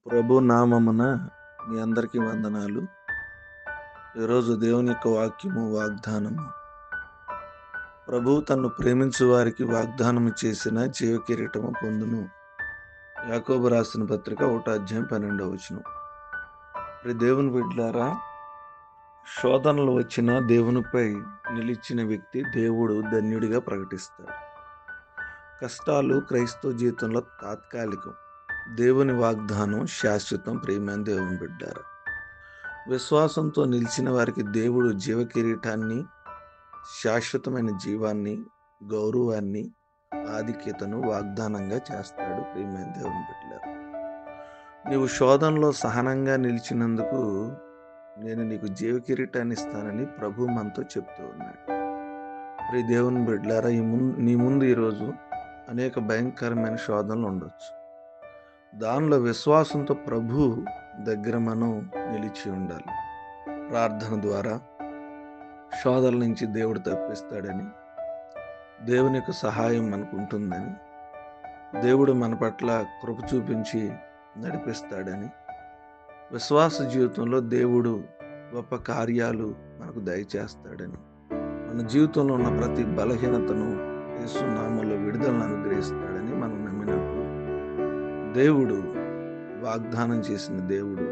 ప్రభు నామమున మీ అందరికీ వందనాలు. ఈరోజు దేవుని యొక్క వాక్యము, వాగ్దానము. ప్రభువు తన్ను ప్రేమించు వారికి వాగ్దానము చేసిన జీవ కిరీటము పొందును. యాకోబు రాసిన పత్రిక 1 అధ్యాయం 12వ వచనం. దేవుని బిడ్డలారా, శోధనలు వచ్చిన దేవునిపై నిలిచిన వ్యక్తి దేవుడు ధన్యుడిగా ప్రకటిస్తాడు. కష్టాలు క్రైస్తవ జీవితంలో తాత్కాలికం. దేవుని వాగ్దానం శాశ్వతం. ప్రియమైన దేవుని బిడ్డారా, విశ్వాసంతో నిలిచిన వారికి దేవుడు జీవ కిరీటాన్ని, శాశ్వతమైన జీవాన్ని, గౌరవాన్ని, ఆధిక్యతను వాగ్దానంగా చేస్తాడు. ప్రియమైన దేవుని బిడ్డలారా, నీవు శోధనలో సహనంగా నిలిచినందుకు నేను నీకు జీవ కిరీటాన్ని ఇస్తానని ప్రభు మనతో చెప్తూ ఉన్నాడు. ప్రియ దేవుని బిడ్డలారా, నీ ముందు ఈరోజు అనేక భయంకరమైన శోధనలు ఉండొచ్చు. దానిలో విశ్వాసంతో ప్రభు దగ్గర మనం నిలిచి ఉండాలి. ప్రార్థన ద్వారా శోధనల నుంచి దేవుడు తప్పిస్తాడని, దేవుని యొక్క సహాయం మనకు ఉంటుందని, దేవుడు మన పట్ల కృప చూపించి నడిపిస్తాడని, విశ్వాస జీవితంలో దేవుడు గొప్ప కార్యాలు మనకు దయచేస్తాడని, మన జీవితంలో ఉన్న ప్రతి బలహీనతను యేసు నామములో విడుదలను అనుగ్రహిస్తాడని మనం నమ్మినప్పుడు దేవుడు వాగ్దానం చేసిన దేవుడు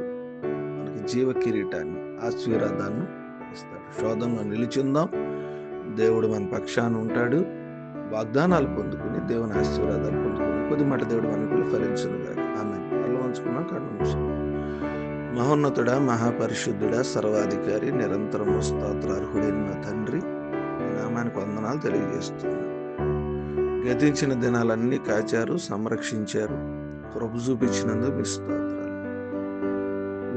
మనకి జీవ కిరీటాన్ని, ఆశీర్వాదాన్ని ఇస్తాడు. శోధనలో నిలిచిందాం, దేవుడు మన పక్షాన ఉంటాడు. వాగ్దానాలు పొందుకుని దేవుని ఆశీర్వాదాలు పొందుకుని కొద్ది మాట దేవుడు మనకు ఫలించునుగా. ఆమేన్. కళ్ళు వంచుకున్నాం, కళ్ళు మూసుకున్నాం. మహోన్నతుడా, మహాపరిశుద్ధుడా, సర్వాధికారి, నిరంతరము స్తోత్రార్హుడైన మా తండ్రి, మీ నామానికి వందనాలు తెలియజేస్తున్నాను. గతించిన దినాలన్నీ కాచారు, సంరక్షించారు, కృప చూపించినందుకు మీ స్తోత్రాలు.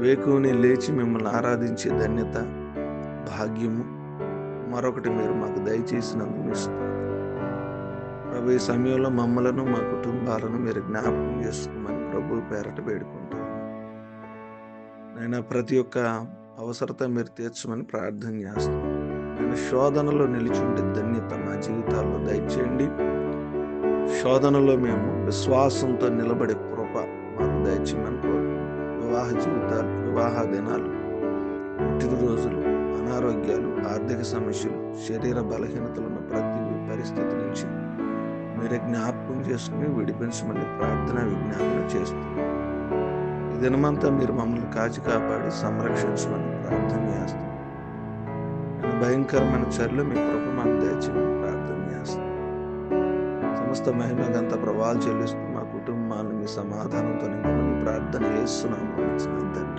వేకువని లేచి మిమ్మల్ని ఆరాధించే ధన్యత, భాగ్యము మరొకటి మీరు మాకు దయచేసినందుకు మీ స్తోత్రాలు. ప్రభు, ఈ సమయంలో మమ్మలను, మా కుటుంబాలను మీరు జ్ఞాపకం చేసుకోమని ప్రభు పేరట వేడుకుంటాను. నేను ప్రతి ఒక్క అవసరత మీరు తీర్చమని ప్రార్థన చేస్తాను. నేను శోధనలో నిలిచుండే ధన్యత మా జీవితాల్లో దయచేయండి. శోధనలో మేము విశ్వాసంతో నిలబడే కృప మాకు దయచేయమని కోరుకుంటున్నాం. వివాహ జీవితాలు, వివాహ దినాలు, పుట్టినరోజులు, అనారోగ్యాలు, ఆర్థిక సమస్యలు, శరీర బలహీనతలు ఉన్న ప్రతి పరిస్థితి నుంచి మీరే జ్ఞాపకం చేసుకుని విడిపించమని ప్రార్థన, విజ్ఞాపన చేస్తున్నాం. ఈ దినమంతా మీరు మమ్మల్ని కాచి కాపాడి సంరక్షించమని ప్రార్థన చేస్తున్నాం. భయంకరమైన చర్యలు మీ కృప మాకు దయచేయమని ప్రార్థన చేస్తున్నాం. సమస్త మహిమ గంత ప్రభావాలు చెల్లిస్తూ మా కుటుంబాలను మీ సమాధానంతో నింపమని ప్రార్థన చేస్తున్నాము తండ్రి.